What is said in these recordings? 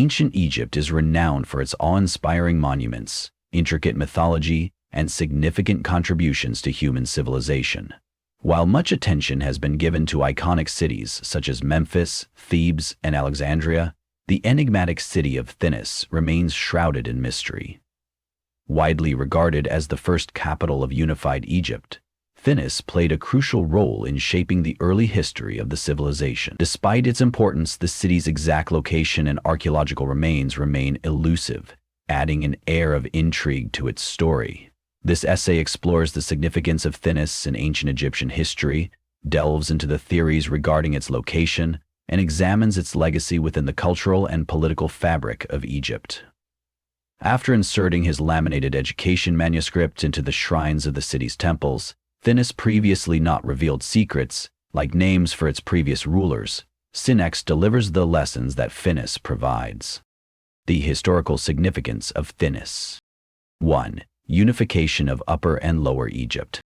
Ancient Egypt is renowned for its awe-inspiring monuments, intricate mythology, and significant contributions to human civilization. While much attention has been given to iconic cities such as Memphis, Thebes, and Alexandria, the enigmatic city of Thinis remains shrouded in mystery. Widely regarded as the first capital of unified Egypt, Thinis played a crucial role in shaping the early history of the civilization. Despite its importance, the city's exact location and archaeological remains remain elusive, adding an air of intrigue to its story. This essay explores the significance of Thinis in ancient Egyptian history, delves into the theories regarding its location, and examines its legacy within the cultural and political fabric of Egypt. After inserting his laminated education manuscript into the shrines of the city's temples, Thinis previously not revealed secrets, like names for its previous rulers. Sinex delivers the lessons that Thinis provides. The historical significance of Thinis. 1. Unification of Upper and Lower Egypt.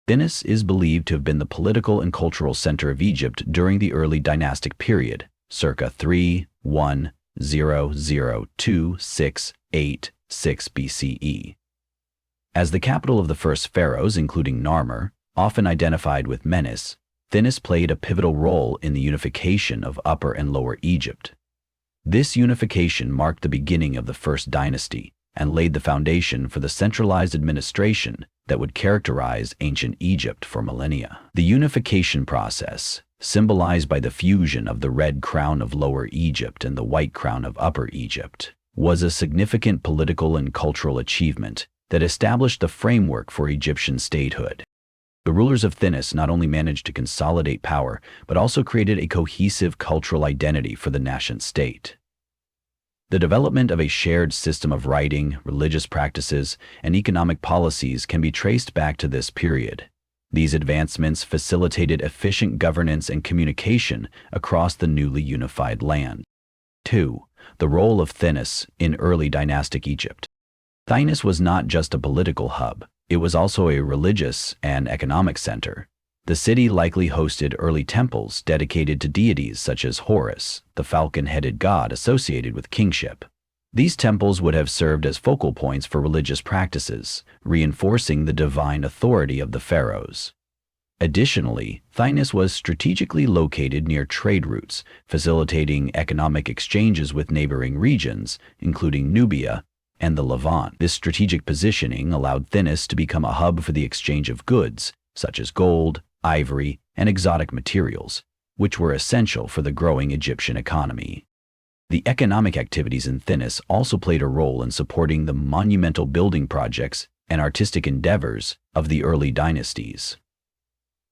Thinis is believed to have been the political and cultural center of Egypt during the early dynastic period, circa 3100268 BCE. As the capital of the first pharaohs, including Narmer, often identified with Menes, Thinis played a pivotal role in the unification of Upper and Lower Egypt. This unification marked the beginning of the first dynasty and laid the foundation for the centralized administration that would characterize ancient Egypt for millennia. The unification process, symbolized by the fusion of the red crown of Lower Egypt and the white crown of Upper Egypt, was a significant political and cultural achievement that established the framework for Egyptian statehood. The rulers of Thinis not only managed to consolidate power, but also created a cohesive cultural identity for the nascent state. The development of a shared system of writing, religious practices, and economic policies can be traced back to this period. These advancements facilitated efficient governance and communication across the newly unified land. 2. The role of Thinis in early dynastic Egypt. Thinis was not just a political hub, it was also a religious and economic center. The city likely hosted early temples dedicated to deities such as Horus, the falcon-headed god associated with kingship. These temples would have served as focal points for religious practices, reinforcing the divine authority of the pharaohs. Additionally, Thinis was strategically located near trade routes, facilitating economic exchanges with neighboring regions, including Nubia and the Levant. This strategic positioning allowed Thinis to become a hub for the exchange of goods, such as gold, ivory, and exotic materials, which were essential for the growing Egyptian economy. The economic activities in Thinis also played a role in supporting the monumental building projects and artistic endeavors of the early dynasties.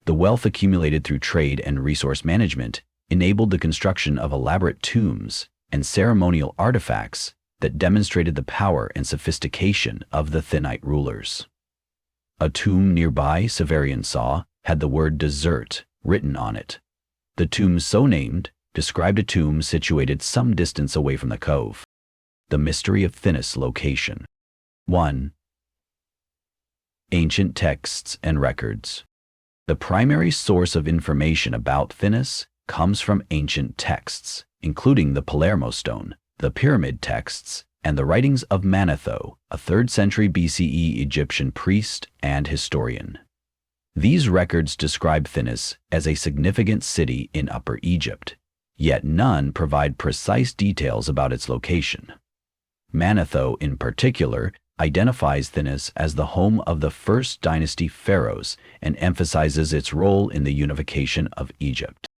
The wealth accumulated through trade and resource management enabled the construction of elaborate tombs and ceremonial artifacts that demonstrated the power and sophistication of the Thinite rulers. A tomb nearby, Severian saw, had the word desert written on it. The tomb so named described a tomb situated some distance away from the cove. The mystery of Thinis' location. 1. Ancient texts and records. The primary source of information about Thinis comes from ancient texts, including the Palermo stone, the pyramid texts, and the writings of Manetho, a 3rd century BCE Egyptian priest and historian. These records describe Thinis as a significant city in Upper Egypt, yet none provide precise details about its location. Manetho, in particular, identifies Thinis as the home of the first dynasty pharaohs and emphasizes its role in the unification of Egypt.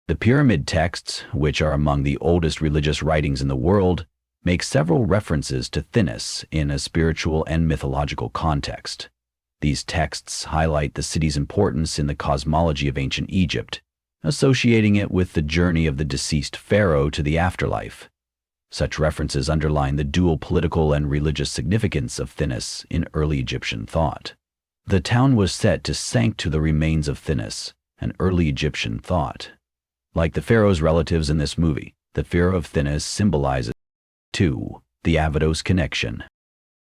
The pyramid texts, which are among the oldest religious writings in the world, make several references to Thinis in a spiritual and mythological context. These texts highlight the city's importance in the cosmology of ancient Egypt, associating it with the journey of the deceased pharaoh to the afterlife. Such references underline the dual political and religious significance of Thinis in early Egyptian thought. The town was said to sanctify the remains of Thinis, an early Egyptian thought. Like the pharaoh's relatives in this movie, the pharaoh of Thinis symbolizes 2. The Abydos connection.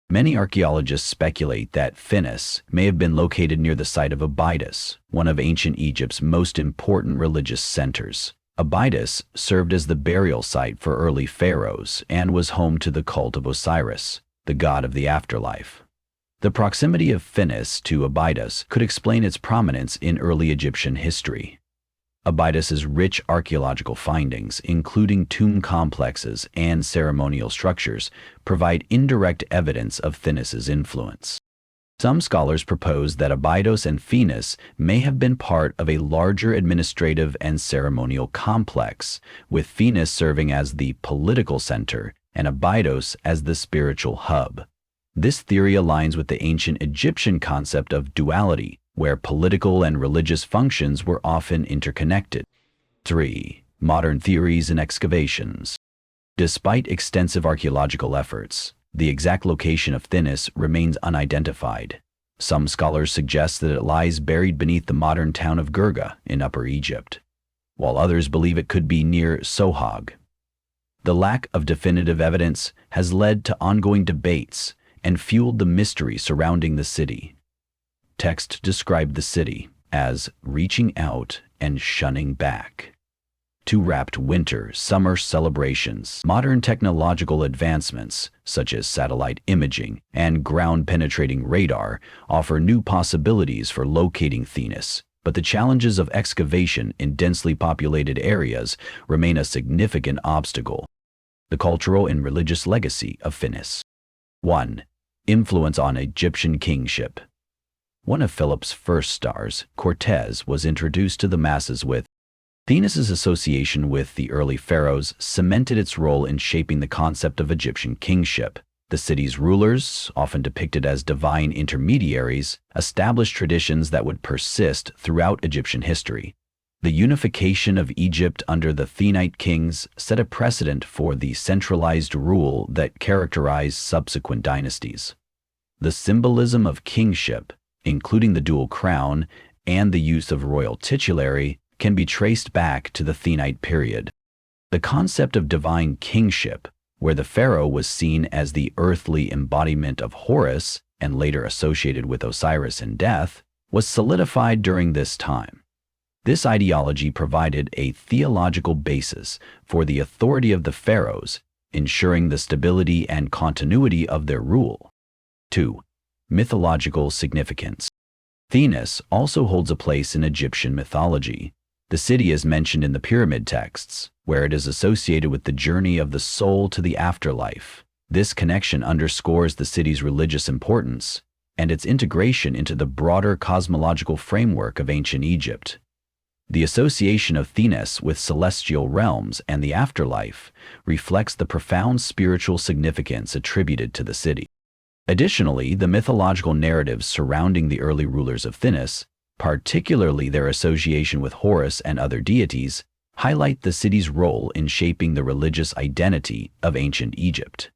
Many archaeologists speculate that Thinis may have been located near the site of Abydos, one of ancient Egypt's most important religious centers. Abydos served as the burial site for early pharaohs and was home to the cult of Osiris, the god of the afterlife. The proximity of Thinis to Abydos could explain its prominence in early Egyptian history. Abydos's rich archaeological findings, including tomb complexes and ceremonial structures, provide indirect evidence of Thinis's influence. Some scholars propose that Abydos and Thinis may have been part of a larger administrative and ceremonial complex, with Thinis serving as the political center and Abydos as the spiritual hub. This theory aligns with the ancient Egyptian concept of duality, where political and religious functions were often interconnected. 3. Modern theories and excavations. Despite extensive archaeological efforts, the exact location of Thinis remains unidentified. Some scholars suggest that it lies buried beneath the modern town of Girga in Upper Egypt, while others believe it could be near Sohag. The lack of definitive evidence has led to ongoing debates and fueled the mystery surrounding the city. Text described the city as reaching out and shunning back. To wrapped winter-summer celebrations, modern technological advancements, such as satellite imaging and ground-penetrating radar, offer new possibilities for locating Thinis, but the challenges of excavation in densely populated areas remain a significant obstacle. The cultural and religious legacy of Thinis. 1. Influence on Egyptian kingship. One of Philip's first stars, Cortez, was introduced to the masses with Thinis's association with the early pharaohs cemented its role in shaping the concept of Egyptian kingship. The city's rulers, often depicted as divine intermediaries, established traditions that would persist throughout Egyptian history. The unification of Egypt under the Thinite kings set a precedent for the centralized rule that characterized subsequent dynasties. The symbolism of kingship, including the dual crown and the use of royal titulary, can be traced back to the Thinite period. The concept of divine kingship, where the pharaoh was seen as the earthly embodiment of Horus and later associated with Osiris and death, was solidified during this time. This ideology provided a theological basis for the authority of the pharaohs, ensuring the stability and continuity of their rule. 2. Mythological significance. Thinis also holds a place in Egyptian mythology. The city is mentioned in the pyramid texts, where it is associated with the journey of the soul to the afterlife. This connection underscores the city's religious importance and its integration into the broader cosmological framework of ancient Egypt. The association of Thinis with celestial realms and the afterlife reflects the profound spiritual significance attributed to the city. Additionally, the mythological narratives surrounding the early rulers of Thinis, particularly their association with Horus and other deities, highlight the city's role in shaping the religious identity of ancient Egypt.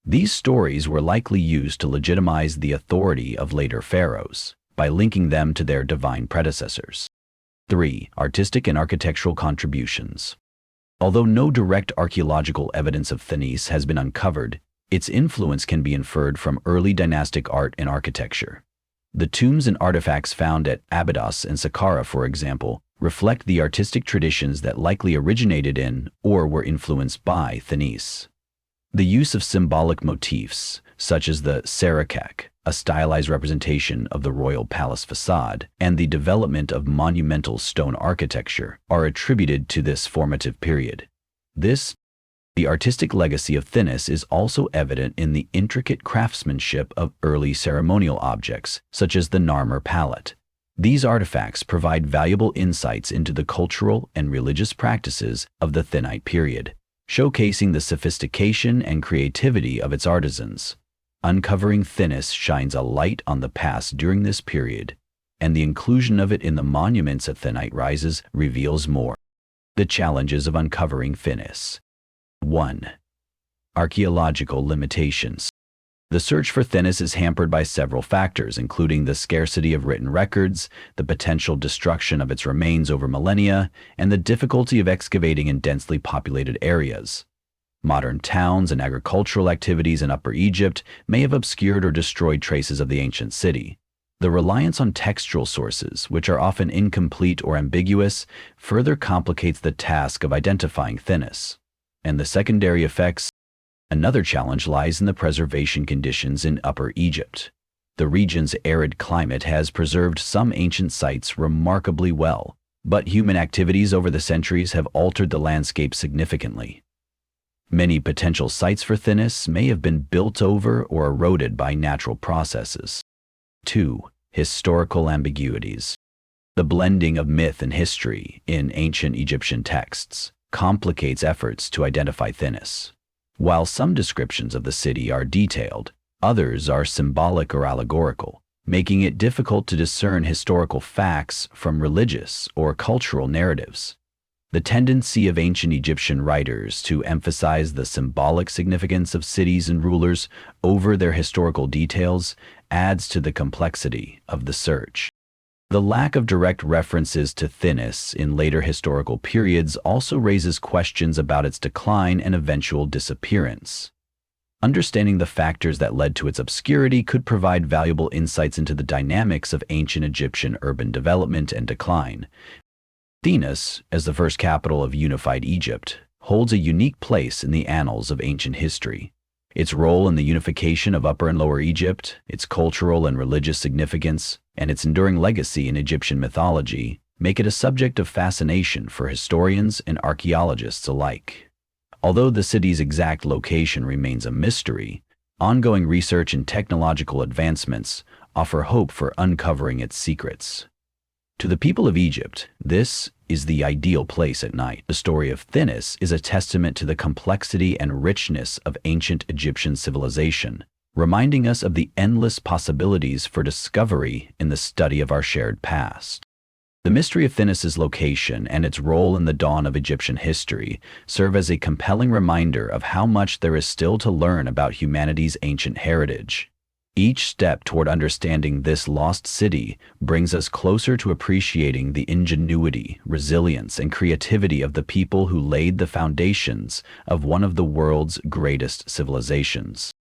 These stories were likely used to legitimize the authority of later pharaohs by linking them to their divine predecessors. 3. Artistic and architectural contributions. Although no direct archaeological evidence of Thinis has been uncovered, its influence can be inferred from early dynastic art and architecture. The tombs and artifacts found at Abydos and Saqqara, for example, reflect the artistic traditions that likely originated in or were influenced by Thinis. The use of symbolic motifs, such as the sarikak, a stylized representation of the royal palace facade, and the development of monumental stone architecture, are attributed to this formative period. The artistic legacy of Thinis is also evident in the intricate craftsmanship of early ceremonial objects, such as the Narmer palette. These artifacts provide valuable insights into the cultural and religious practices of the Thinite period, showcasing the sophistication and creativity of its artisans. Uncovering Thinis shines a light on the past during this period, and the inclusion of it in the monuments at Thinite Rises reveals more. The challenges of uncovering Thinis. 1. Archaeological limitations. The search for Thinis is hampered by several factors, including the scarcity of written records, the potential destruction of its remains over millennia, and the difficulty of excavating in densely populated areas. Modern towns and agricultural activities in Upper Egypt may have obscured or destroyed traces of the ancient city. The reliance on textual sources, which are often incomplete or ambiguous, further complicates the task of identifying Thinis. And the secondary effects. Another challenge lies in the preservation conditions in Upper Egypt. The region's arid climate has preserved some ancient sites remarkably well, but human activities over the centuries have altered the landscape significantly. Many potential sites for Thinis may have been built over or eroded by natural processes. 2. Historical ambiguities. The blending of myth and history in ancient Egyptian texts complicates efforts to identify Thinis. While some descriptions of the city are detailed, others are symbolic or allegorical, making it difficult to discern historical facts from religious or cultural narratives. The tendency of ancient Egyptian writers to emphasize the symbolic significance of cities and rulers over their historical details adds to the complexity of the search. The lack of direct references to Thinis in later historical periods also raises questions about its decline and eventual disappearance. Understanding the factors that led to its obscurity could provide valuable insights into the dynamics of ancient Egyptian urban development and decline. Thinis, as the first capital of unified Egypt, holds a unique place in the annals of ancient history. Its role in the unification of Upper and Lower Egypt, its cultural and religious significance, and its enduring legacy in Egyptian mythology make it a subject of fascination for historians and archaeologists alike. Although the city's exact location remains a mystery, ongoing research and technological advancements offer hope for uncovering its secrets. To the people of Egypt, this is the ideal place at night. The story of Thinis is a testament to the complexity and richness of ancient Egyptian civilization, reminding us of the endless possibilities for discovery in the study of our shared past. The mystery of Thinis's location and its role in the dawn of Egyptian history serve as a compelling reminder of how much there is still to learn about humanity's ancient heritage. Each step toward understanding this lost city brings us closer to appreciating the ingenuity, resilience, and creativity of the people who laid the foundations of one of the world's greatest civilizations.